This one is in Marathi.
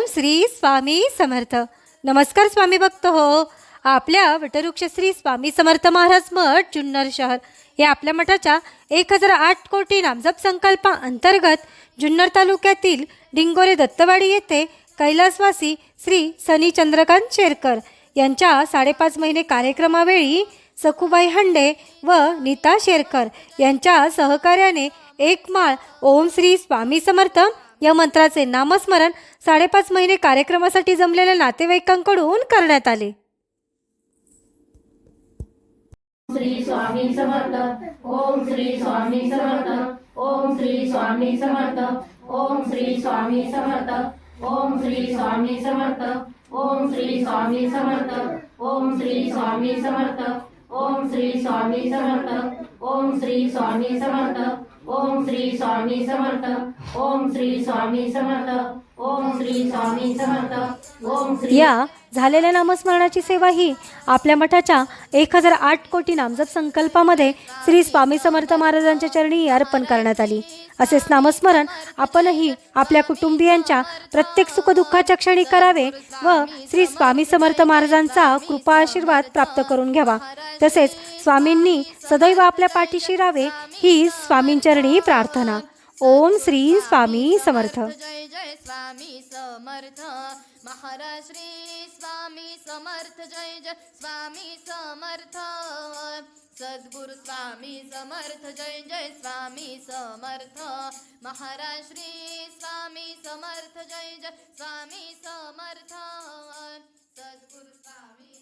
श्री स्वामी समर्थ. नमस्कार स्वामी भक्त हो. आपल्या वटवृक्ष श्री स्वामी समर्थ महाराज मठ जुन्नर शहर हे आपल्या मठाच्या 1008 कोटी नामजप संकल्पा अंतर्गत जुन्नर तालुक्यातील डिंगोरे दत्तवाडी येथे कैलासवासी श्री सनी चंद्रकांत शेरकर यांच्या 5.5 महिने कार्यक्रमावेळी सखुबाई हंडे व नीता शेरकर यांच्या सहकार्याने एक माळ ओम श्री स्वामी समर्थ या मंत्राचे नामस्मरण 5.5 महिने कार्यक्रमासाठी जमलेल्या नातेवाईकांकडून करण्यात आले. श्री स्वामी समर्थ ओम श्री स्वामी समर्थ ओम श्री स्वामी समर्थ ओम श्री स्वामी समर्थ ओम श्री स्वामी समर्थ ओम श्री स्वामी समर्थ ओम श्री स्वामी समर्थ ओम श्री स्वामी समर्थ ओम श्री स्वामी समर्थ ओम श्री स्वामी समर्थ ओम श्री स्वामी समर्थ ओम श्री स्वामी समर्थ ओम श्री. या झालेल्या नामस्मरणाची सेवा ही आपल्या मठाच्या 1008 कोटी नामजप संकल्पामध्ये श्री स्वामी समर्थ महाराजांच्या चरणी अर्पण करण्यात आली. असेच नामस्मरण आपणही आपल्या कुटुंबियांच्या प्रत्येक सुखदुःखाच्या क्षणी करावे व श्री स्वामी समर्थ महाराजांचा कृपा आशीर्वाद प्राप्त करून घ्यावा. तसेच स्वामींनी सदैव आपल्या पाठीशी राहावे ही स्वामींचरणी प्रार्थना. ओम श्री स्वामी समर्थ. जय जय स्वामी समर्थ महाराज श्री स्वामी समर्थ. जय जय स्वामी समर्थ सद्गुरु स्वामी समर्थ. जय जय स्वामी समर्थ महाराज श्री स्वामी समर्थ. जय जय स्वामी समर्थ सद्गुरु स्वामी